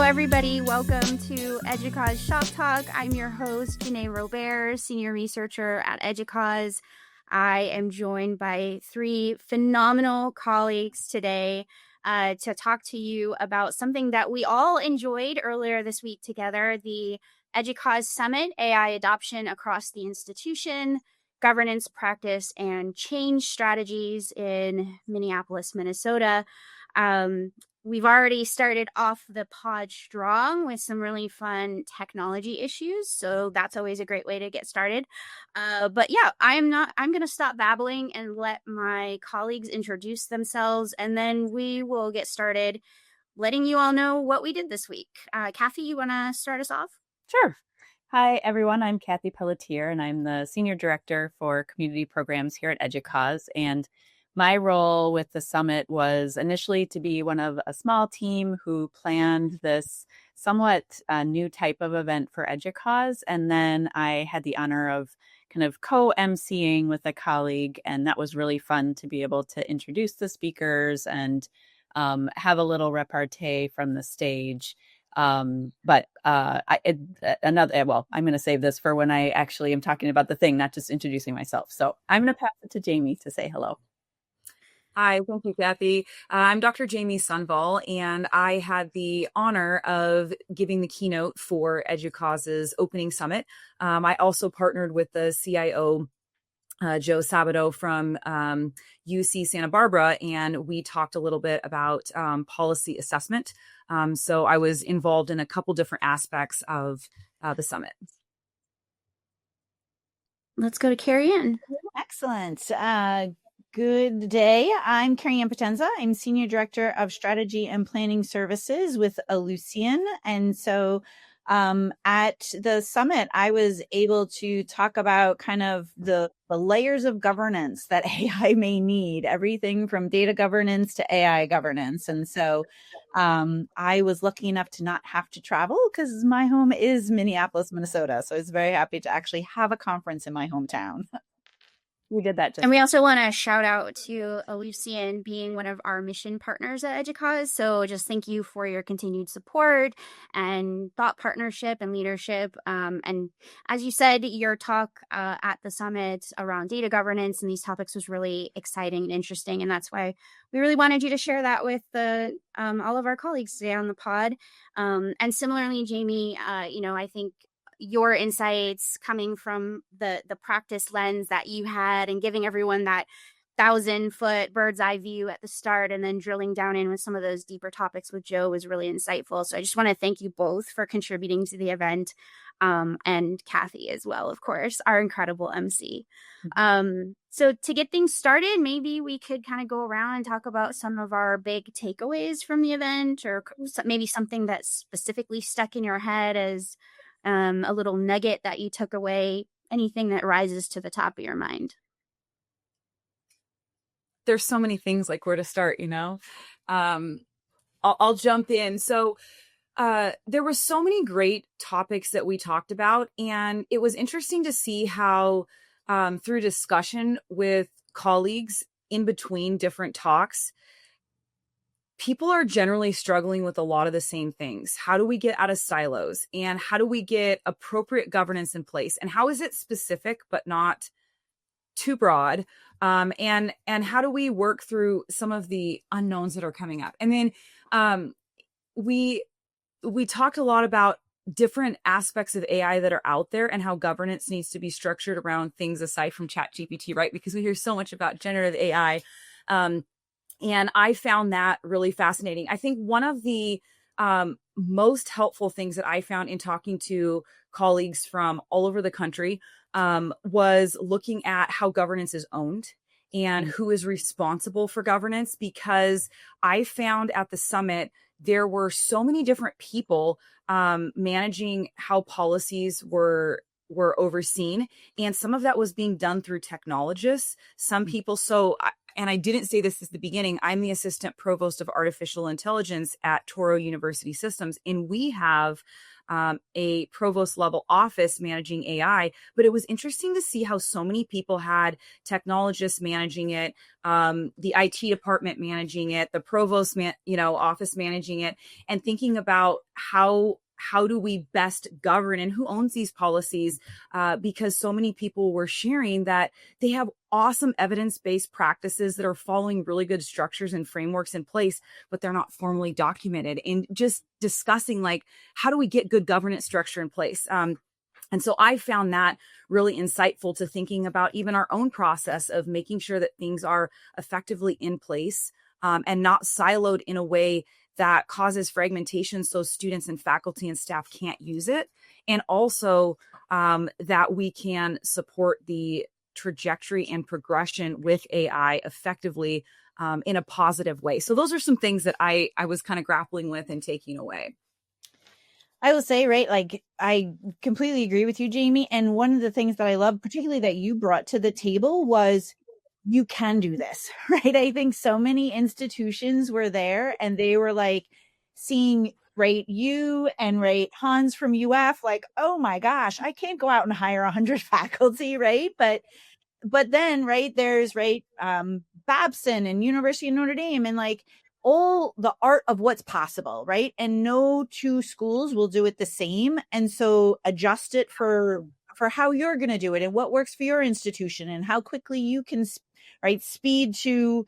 everybody. Welcome to EDUCAUSE Shop Talk. I'm your host, Jenay Robert, Senior Researcher at EDUCAUSE. I am joined by three phenomenal colleagues today to talk to you about something that we all enjoyed earlier this week together, the EDUCAUSE Summit, AI Adoption Across the Institution, Governance, Practice, and Change Strategies in Minneapolis, Minnesota. We've already started off the pod strong with some really fun technology issues. So that's always a great way to get started. But yeah, I'm going to stop babbling and let my colleagues introduce themselves. And then we will get started letting you all know what we did this week. Kathe, you want to start us off? Sure. Hi, everyone. I'm Kathe Pelletier, and I'm the Senior Director for Community Programs here at EDUCAUSE. And my role with the summit was initially to be one of a small team who planned this somewhat new type of event for EDUCAUSE. And then I had the honor of kind of co-emceeing with a colleague. And that was really fun to be able to introduce the speakers and have a little repartee from the stage. I'm going to save this for when I actually am talking about the thing, not just introducing myself. So I'm going to pass it to Jamie to say hello. Hi, thank you, Kathe. I'm Dr. Jamie Sundvall, and I had the honor of giving the keynote for EDUCAUSE's opening summit. I also partnered with the CIO, Joe Sabato from UC Santa Barbara, and we talked a little bit about policy assessment. So I was involved in a couple different aspects of the summit. Let's go to Carie Ann. Excellent. Good day. I'm Carie Ann Potenza. I'm Senior Director of Strategy and Planning Services with Ellucian. And so at the summit, I was able to talk about kind of the layers of governance that AI may need, everything from data governance to AI governance. And so I was lucky enough to not have to travel because my home is Minneapolis, Minnesota. So I was very happy to actually have a conference in my hometown. We did that. And we also want to shout out to Ellucian being one of our mission partners at EDUCAUSE. So just thank you for your continued support and thought partnership and leadership. And as you said, your talk at the summit around data governance and these topics was really exciting and interesting. And that's why we really wanted you to share that with all of our colleagues today on the pod. And similarly, Jamie, I think your insights coming from the practice lens that you had and giving everyone that 1,000-foot bird's eye view at the start and then drilling down in with some of those deeper topics with Joe was really insightful. So I just want to thank you both for contributing to the event, and Kathe as well, of course, our incredible MC. So to get things started, maybe we could kind of go around and talk about some of our big takeaways from the event, or maybe something that specifically stuck in your head as a little nugget that you took away, anything that rises to the top of your mind. There's so many things, like where to start, I'll jump in. So there were so many great topics that we talked about, and it was interesting to see how through discussion with colleagues in between different talks, people are generally struggling with a lot of the same things. How do we get out of silos, and how do we get appropriate governance in place, and how is it specific but not too broad? And how do we work through some of the unknowns that are coming up? And then we talked a lot about different aspects of AI that are out there and how governance needs to be structured around things aside from ChatGPT, right? Because we hear so much about generative AI. And I found that really fascinating. I think one of the most helpful things that I found in talking to colleagues from all over the country was looking at how governance is owned and who is responsible for governance, because I found at the summit there were so many different people managing how policies were overseen, and some of that was being done through technologists. Some people, so and I didn't say this at the beginning, I'm the assistant provost of artificial intelligence at Touro University Systems, and we have a provost level office managing AI. But it was interesting to see how so many people had technologists managing it, the IT department managing it, the provost office managing it, and thinking about how do we best govern and who owns these policies, because so many people were sharing that they have awesome evidence-based practices that are following really good structures and frameworks in place, but they're not formally documented. And just discussing, like, how do we get good governance structure in place? And so I found that really insightful to thinking about even our own process of making sure that things are effectively in place, and not siloed in a way that causes fragmentation so students and faculty and staff can't use it. And also that we can support the trajectory and progression with AI effectively in a positive way. So those are some things that I was kind of grappling with and taking away. I will say, right, like, I completely agree with you, Jamie. And one of the things that I love, particularly that you brought to the table, was you can do this, right? I think so many institutions were there and they were like seeing, right, you and right, Hans from UF, like, oh my gosh, I can't go out and hire 100 faculty, right? But then, right, there's, right, Babson and University of Notre Dame, and like all the art of what's possible, right? And no two schools will do it the same. And so adjust it for how you're going to do it and what works for your institution and how quickly you can, right, speed to,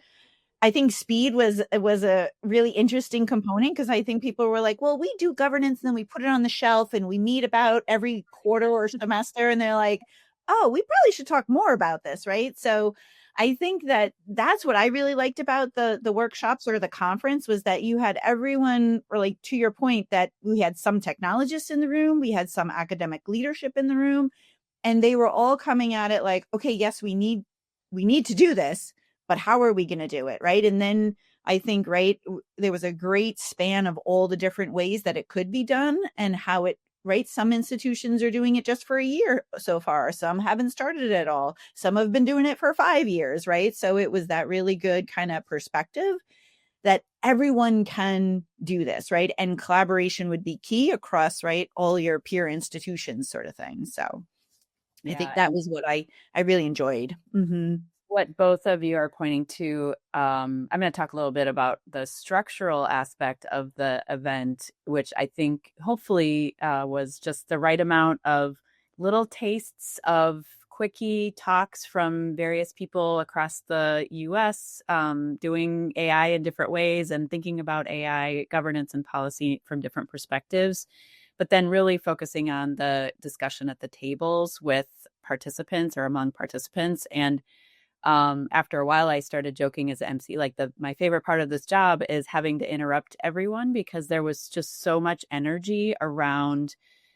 I think speed was a really interesting component, because I think people were like, well, we do governance and then we put it on the shelf and we meet about every quarter or semester. And they're like, oh, we probably should talk more about this, right? So I think that that's what I really liked about the workshops or the conference, was that you had everyone, or like to your point, that we had some technologists in the room, we had some academic leadership in the room, and they were all coming at it like, okay, yes, we need to do this, but how are we going to do it, right? And then I think, right, there was a great span of all the different ways that it could be done and how it, right, some institutions are doing it just for a year so far. Some haven't started it at all. Some have been doing it for 5 years, right? So it was that really good kind of perspective that everyone can do this, right? And collaboration would be key across, right, all your peer institutions, sort of thing. So I think that was what I really enjoyed. Mm-hmm. What both of you are pointing to, I'm going to talk a little bit about the structural aspect of the event, which I think hopefully was just the right amount of little tastes of quickie talks from various people across the US, doing AI in different ways and thinking about AI governance and policy from different perspectives, but then really focusing on the discussion at the tables with participants or among participants. And after a while, I started joking as an MC, like my favorite part of this job is having to interrupt everyone, because there was just so much energy around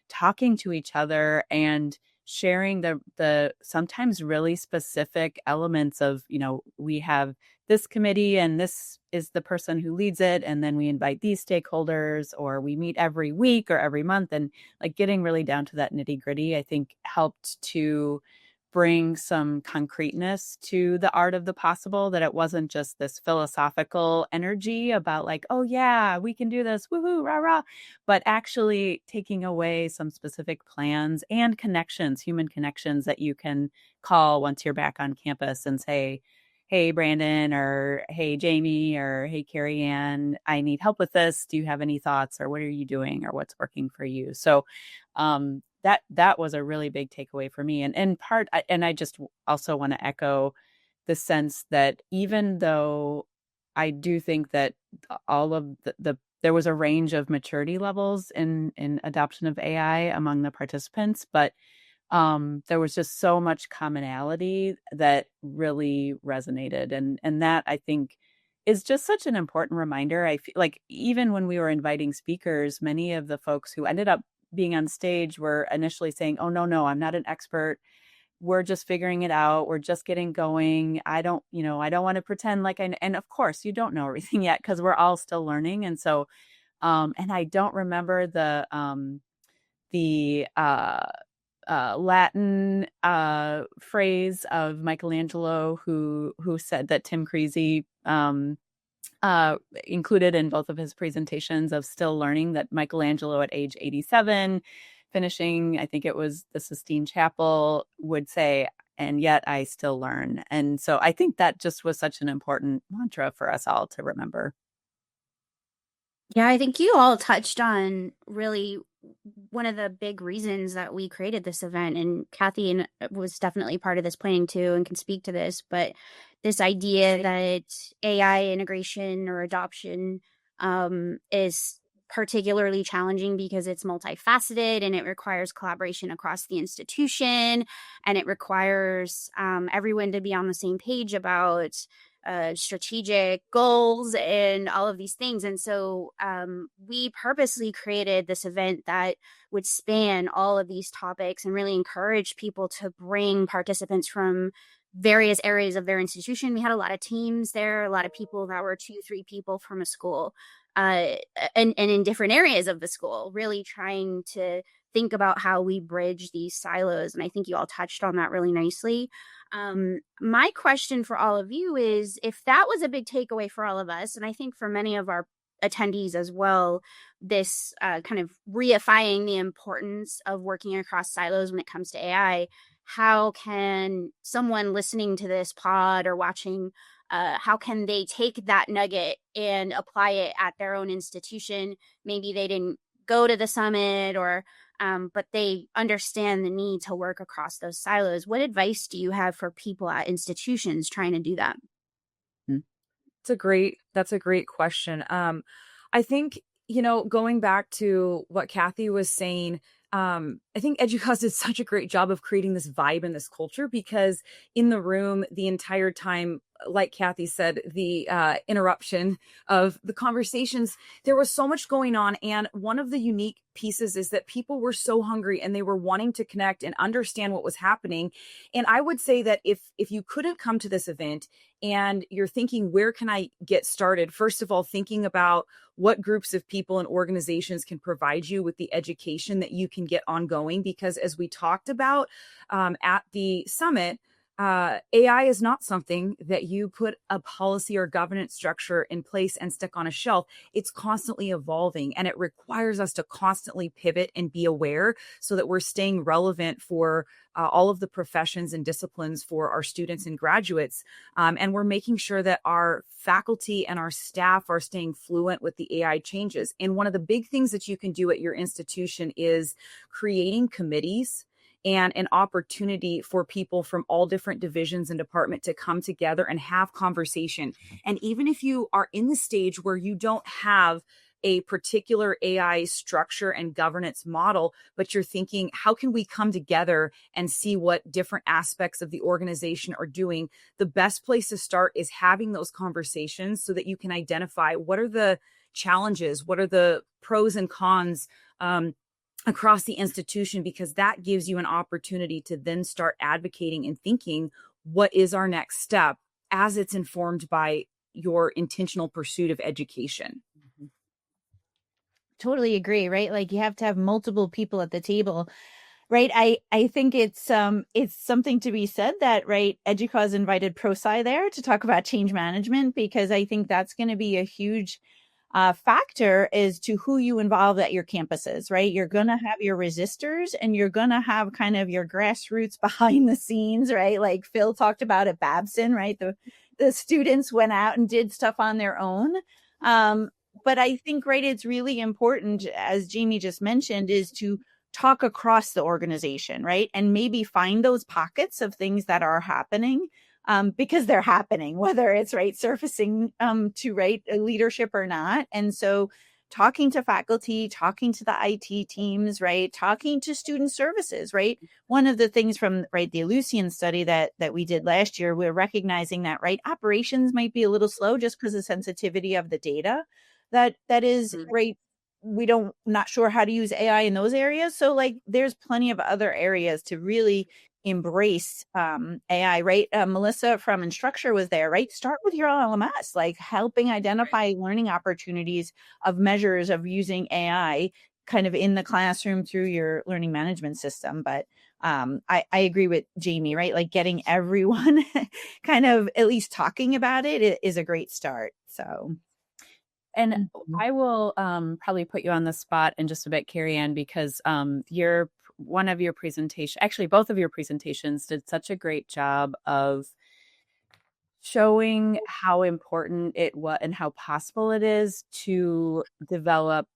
talking to each other and sharing the sometimes really specific elements of, we have this committee and this is the person who leads it. And then we invite these stakeholders, or we meet every week or every month, and like getting really down to that nitty gritty, I think helped to bring some concreteness to the art of the possible, that it wasn't just this philosophical energy about like, oh yeah, we can do this, woohoo, rah, rah, but actually taking away some specific plans and connections, human connections that you can call once you're back on campus and say, hey, Brandon, or hey, Jamie, or hey, Carie Ann, I need help with this. Do you have any thoughts, or what are you doing, or what's working for you? So that was a really big takeaway for me. And in part, and I just also want to echo the sense that even though I do think that all of there was a range of maturity levels in adoption of AI among the participants, but there was just so much commonality that really resonated. And that, I think, is just such an important reminder. I feel like even when we were inviting speakers, many of the folks who ended up being on stage were initially saying, oh, no, I'm not an expert. We're just figuring it out. We're just getting going. I don't want to pretend like and of course you don't know everything yet, because we're all still learning. And so, and I don't remember the Latin phrase of Michelangelo, who said that Tim Creasy included in both of his presentations of still learning, that Michelangelo at age 87, finishing, I think it was the Sistine Chapel, would say, and yet I still learn. And so I think that just was such an important mantra for us all to remember. Yeah, I think you all touched on really one of the big reasons that we created this event, and Kathe was definitely part of this planning too and can speak to this, but this idea that AI integration or adoption is particularly challenging because it's multifaceted and it requires collaboration across the institution, and it requires everyone to be on the same page about strategic goals and all of these things. And so we purposely created this event that would span all of these topics and really encourage people to bring participants from various areas of their institution. We had a lot of teams there, a lot of people that were 2-3 people from a school and in different areas of the school, really trying to think about how we bridge these silos. And I think you all touched on that really nicely. My question for all of you is, if that was a big takeaway for all of us, and I think for many of our attendees as well, this kind of reifying the importance of working across silos when it comes to AI, how can someone listening to this pod or watching, how can they take that nugget and apply it at their own institution? Maybe they didn't go to the summit, or but they understand the need to work across those silos. What advice do you have for people at institutions trying to do that? That's a great question. I think, going back to what Kathe was saying, I think EDUCAUSE did such a great job of creating this vibe and this culture, because in the room the entire time, like Kathe said, the interruption of the conversations, there was so much going on. And one of the unique pieces is that people were so hungry and they were wanting to connect and understand what was happening. And I would say that if you couldn't come to this event and you're thinking, where can I get started? First of all, thinking about what groups of people and organizations can provide you with the education that you can get ongoing. Because as we talked about at the summit, AI is not something that you put a policy or governance structure in place and stick on a shelf. It's constantly evolving, and it requires us to constantly pivot and be aware so that we're staying relevant for all of the professions and disciplines for our students and graduates. And we're making sure that our faculty and our staff are staying fluent with the AI changes. And one of the big things that you can do at your institution is creating committees and an opportunity for people from all different divisions and department to come together and have conversation. And even if you are in the stage where you don't have a particular AI structure and governance model, but you're thinking, how can we come together and see what different aspects of the organization are doing? The best place to start is having those conversations so that you can identify what are the challenges, what are the pros and cons across the institution, because that gives you an opportunity to then start advocating and thinking, what is our next step, as it's informed by your intentional pursuit of education. Totally agree, right? Like, you have to have multiple people at the table, right? I think it's something to be said that, right, EDUCAUSE invited ProSci there to talk about change management, because I think that's going to be a huge factor as to who you involve at your campuses, right? You're going to have your resistors, and you're going to have kind of your grassroots behind the scenes, right? Like Phil talked about at Babson, right? The students went out and did stuff on their own. But I think, right, it's really important, as Jamie just mentioned, is to talk across the organization, right? And maybe find those pockets of things that are happening, because they're happening, whether it's, right, surfacing to, right, leadership or not. And so talking to faculty, talking to the IT teams, right, talking to student services, right? One of the things from, right, the ELUCIAN study that we did last year, we're recognizing that, right, operations might be a little slow just because of sensitivity of the data that is, right, not sure how to use AI in those areas. So, like, there's plenty of other areas to really embrace AI, right? Melissa from Instructure was there, right? Start with your LMS, like helping identify learning opportunities of measures of using AI kind of in the classroom through your learning management system. But I agree with Jamie, right? Like getting everyone kind of at least talking about it is a great start. So. And I will probably put you on the spot in just a bit, Carie Ann, because one of your presentation, actually both of your presentations did such a great job of showing how important it was and how possible it is to develop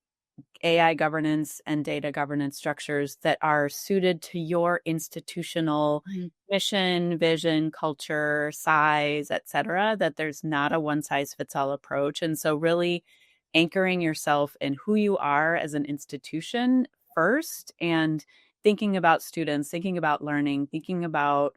AI governance and data governance structures that are suited to your institutional mission, vision, culture, size, et cetera, that there's not a one size fits all approach. And so really anchoring yourself in who you are as an institution first, and thinking about students, thinking about learning, thinking about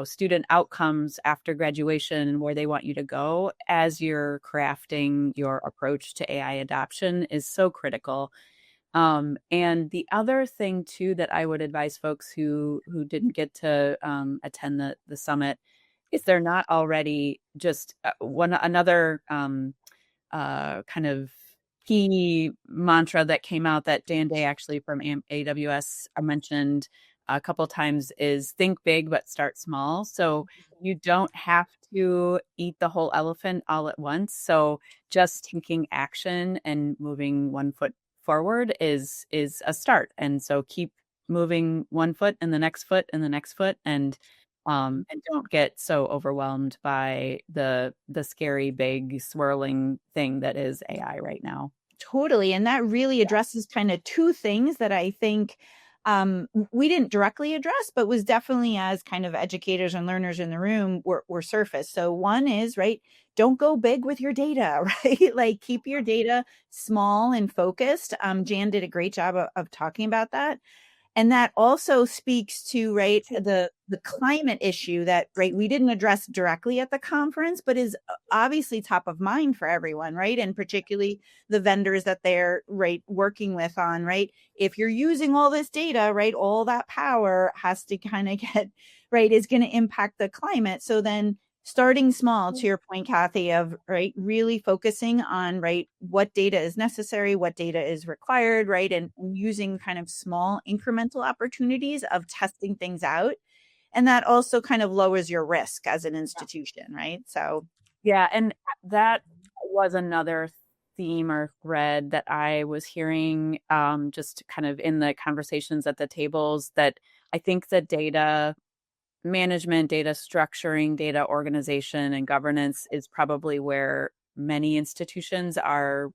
student outcomes after graduation and where they want you to go as you're crafting your approach to AI adoption is so critical. And the other thing too that I would advise folks who didn't get to attend the summit, if they're not already, just another kind of key mantra that came out that Dan Day actually from AWS mentioned a couple of times is think big but start small. So you don't have to eat the whole elephant all at once. So just taking action and moving one foot forward is a start. And so keep moving one foot and the next foot and the next foot, and don't get so overwhelmed by the scary, big, swirling thing that is AI right now. Totally. And that really addresses kind of two things that I think we didn't directly address, but was definitely, as kind of educators and learners in the room, were surfaced. So one is, right, don't go big with your data, right? Like keep your data small and focused. Jan did a great job of talking about that. And that also speaks to, right, the climate issue that, right, we didn't address directly at the conference, but is obviously top of mind for everyone, right? And particularly the vendors that they're, right, working with on, right? If you're using all this data, right, all that power has to kind of get, right, is going to impact the climate. So then starting small, to your point, Kathe, of, right, really focusing on, right, what data is necessary, what data is required, right, and using kind of small incremental opportunities of testing things out. And that also kind of lowers your risk as an institution, right? So, yeah, and that was another theme or thread that I was hearing just kind of in the conversations at the tables, that I think the data management, data structuring, data organization, and governance is probably where many institutions are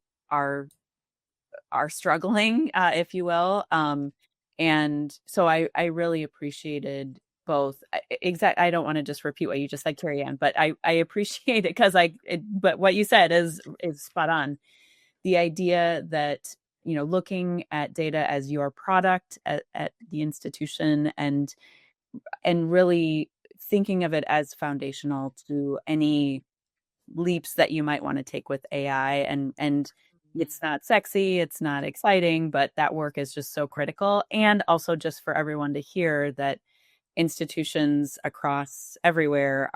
struggling, if you will. And so I really appreciated both. I don't want to just repeat what you just said, Carie Ann, but I appreciate it because but what you said is spot on. The idea that, looking at data as your product at the institution, and really thinking of it as foundational to any leaps that you might want to take with AI. And it's not sexy, it's not exciting, but that work is just so critical. And also just for everyone to hear that institutions across everywhere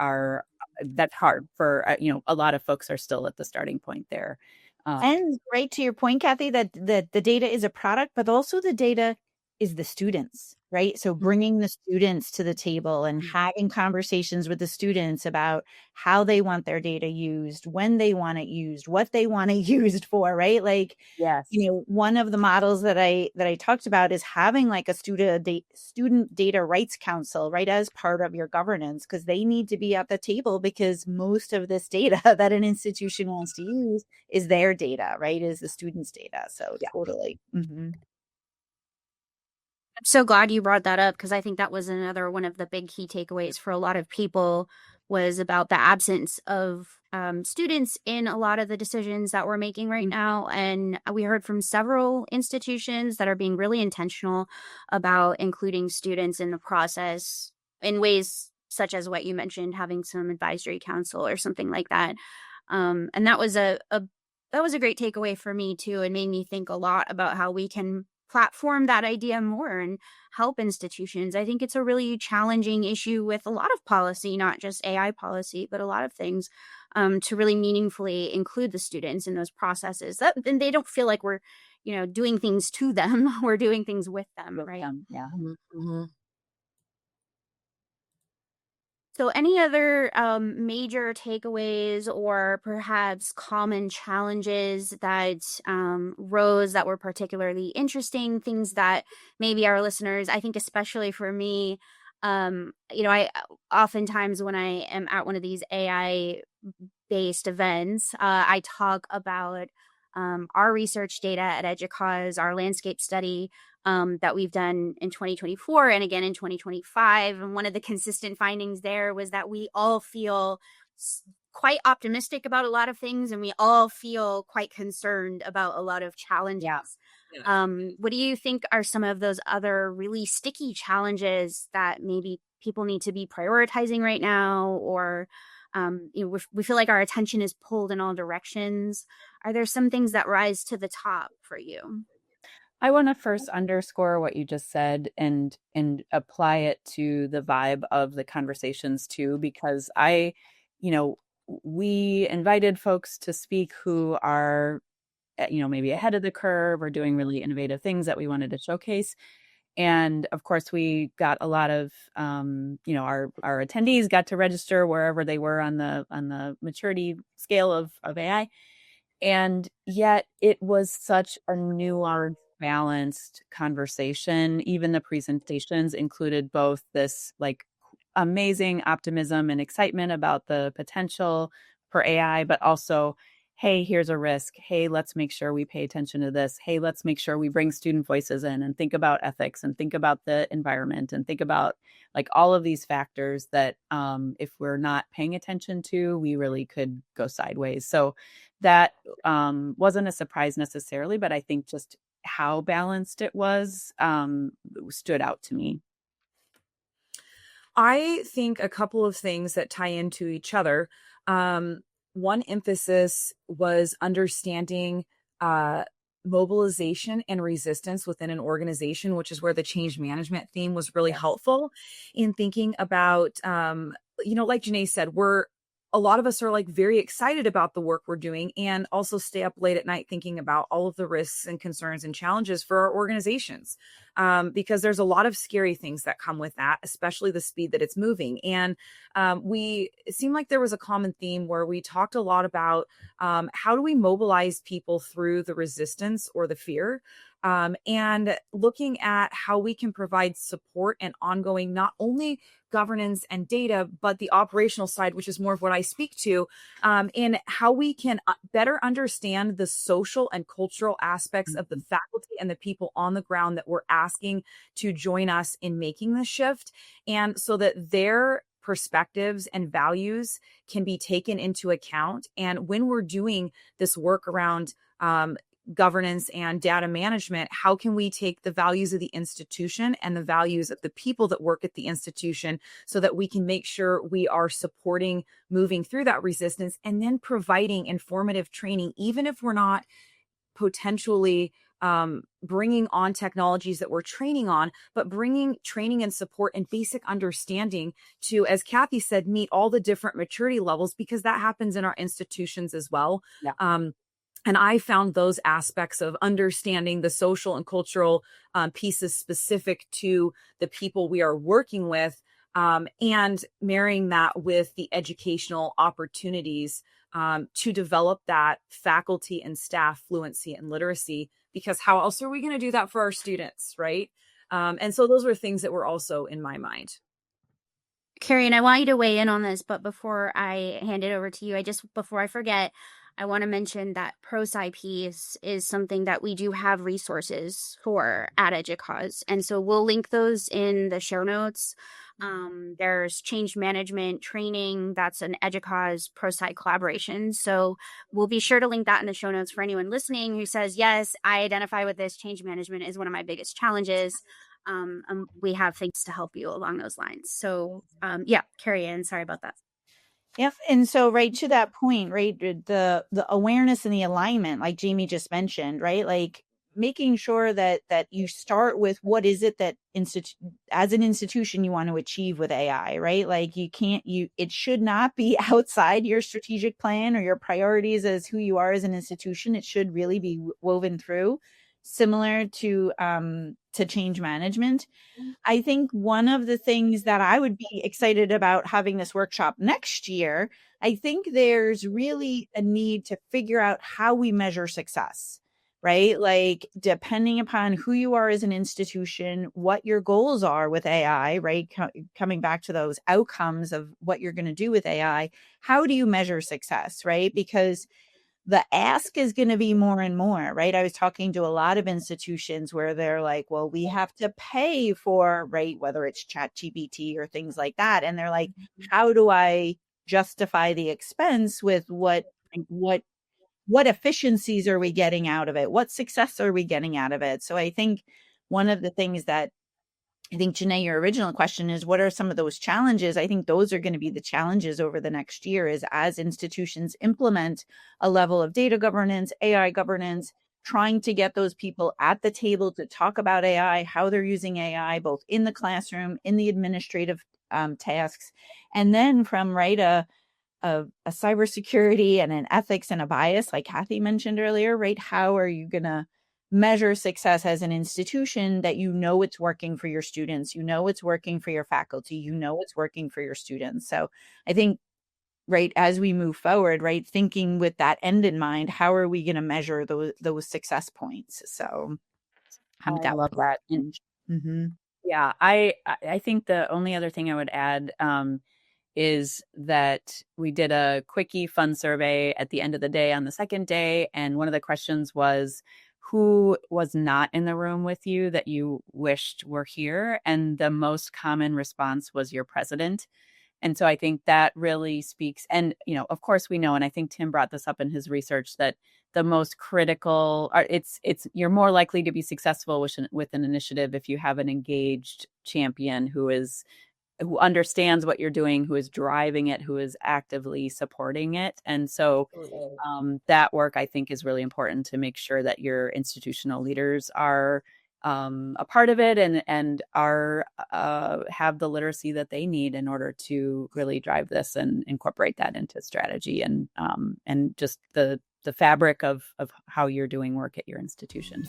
that's hard for, a lot of folks are still at the starting point there. And right to your point, Kathe, that the data is a product, but also the data is the students, right? So bringing the students to the table and having conversations with the students about how they want their data used, when they want it used, what they want it used for, right? Like, yes, one of the models that I talked about is having like a student data rights council, right, as part of your governance, because they need to be at the table, because most of this data that an institution wants to use is their data, right? Is the students' data. So yeah. Totally. Mm-hmm. I'm so glad you brought that up, because I think that was another one of the big key takeaways for a lot of people, was about the absence of students in a lot of the decisions that we're making right now. And we heard from several institutions that are being really intentional about including students in the process in ways such as what you mentioned, having some advisory council or something like that. And that was a great takeaway for me too, and made me think a lot about how we can platform that idea more and help institutions. I think it's a really challenging issue with a lot of policy, not just AI policy, but a lot of things, to really meaningfully include the students in those processes. Then they don't feel like we're, doing things to them. We're doing things with them, right? Yeah. Mm-hmm. So any other major takeaways or perhaps common challenges that rose that were particularly interesting, things that maybe our listeners, I think especially for me, I oftentimes when I am at one of these AI based events, I talk about our research data at EDUCAUSE, our landscape study that we've done in 2024 and again in 2025. And one of the consistent findings there was that we all feel quite optimistic about a lot of things, and we all feel quite concerned about a lot of challenges. Yeah. What do you think are some of those other really sticky challenges that maybe people need to be prioritizing right now, or we feel like our attention is pulled in all directions? Are there some things that rise to the top for you? I want to first underscore what you just said and apply it to the vibe of the conversations too, because we invited folks to speak who are, maybe ahead of the curve or doing really innovative things that we wanted to showcase. And of course, we got a lot of, our attendees got to register wherever they were on the maturity scale of AI. And yet it was such a nuanced, balanced conversation. Even the presentations included both this like amazing optimism and excitement about the potential for AI, but also, hey, here's a risk. Hey, let's make sure we pay attention to this. Hey, let's make sure we bring student voices in and think about ethics and think about the environment and think about like all of these factors that if we're not paying attention to, we really could go sideways. So that wasn't a surprise necessarily, but I think just how balanced it was stood out to me. I think a couple of things that tie into each other. One emphasis was understanding mobilization and resistance within an organization, which is where the change management theme was really helpful in thinking about, like Jenay said, a lot of us are like very excited about the work we're doing and also stay up late at night thinking about all of the risks and concerns and challenges for our organizations. Because there's a lot of scary things that come with that, especially the speed that it's moving. And it seemed like there was a common theme where we talked a lot about how do we mobilize people through the resistance or the fear, and looking at how we can provide support and ongoing, not only governance and data, but the operational side, which is more of what I speak to, in how we can better understand the social and cultural aspects of the faculty and the people on the ground that we're asking to join us in making the shift. And so that their perspectives and values can be taken into account. And when we're doing this work around governance and data management, how can we take the values of the institution and the values of the people that work at the institution so that we can make sure we are supporting moving through that resistance and then providing informative training, even if we're not potentially bringing on technologies that we're training on, but bringing training and support and basic understanding to, as Kathe said, meet all the different maturity levels, because that happens in our institutions as well. Yeah. And I found those aspects of understanding the social and cultural pieces specific to the people we are working with, and marrying that with the educational opportunities to develop that faculty and staff fluency and literacy, because how else are we going to do that for our students, right? And so those were things that were also in my mind. Carie, and I want you to weigh in on this, but before I hand it over to you, before I forget, I want to mention that ProSci piece is something that we do have resources for at EDUCAUSE. And so we'll link those in the show notes. There's change management training. That's an EDUCAUSE ProSci collaboration. So we'll be sure to link that in the show notes for anyone listening who says, yes, I identify with this. Change management is one of my biggest challenges. We have things to help you along those lines. So Carie Ann, sorry about that. Yeah. And so right to that point, right, the awareness and the alignment, like Jamie just mentioned, right? Like making sure that you start with what is it that as an institution you want to achieve with AI, right? Like it should not be outside your strategic plan or your priorities as who you are as an institution. It should really be woven through. similar to change management. I think one of the things that I would be excited about having this workshop next year, I think there's really a need to figure out how we measure success, right? Like depending upon who you are as an institution, what your goals are with AI, right? Coming back to those outcomes of what you're going to do with AI, how do you measure success, right? Because the ask is going to be more and more, right? I was talking to a lot of institutions where they're like, well, we have to pay for, right, whether it's ChatGPT or things like that. And they're like, how do I justify the expense with what efficiencies are we getting out of it? What success are we getting out of it? So I think one of the things that I think, Jenay, your original question is, what are some of those challenges? I think those are going to be the challenges over the next year is as institutions implement a level of data governance, AI governance, trying to get those people at the table to talk about AI, how they're using AI, both in the classroom, in the administrative tasks, and then from a cybersecurity and an ethics and a bias, like Kathe mentioned earlier, right? How are you going to measure success as an institution that you know it's working for your students, you know it's working for your faculty, you know it's working for your students. So I think, right, as we move forward, right, thinking with that end in mind, how are we going to measure those success points? So I love that. Mm-hmm. Yeah, I think the only other thing I would add is that we did a quickie fun survey at the end of the day on the second day, and one of the questions was, who was not in the room with you that you wished were here? And the most common response was your president. And so I think that really speaks. And, of course we know, and I think Tim brought this up in his research, that the most critical you're more likely to be successful with an initiative if you have an engaged champion who understands what you're doing, who is driving it, who is actively supporting it. And so that work, I think, is really important to make sure that your institutional leaders are a part of it and are have the literacy that they need in order to really drive this and incorporate that into strategy and just the fabric of how you're doing work at your institution.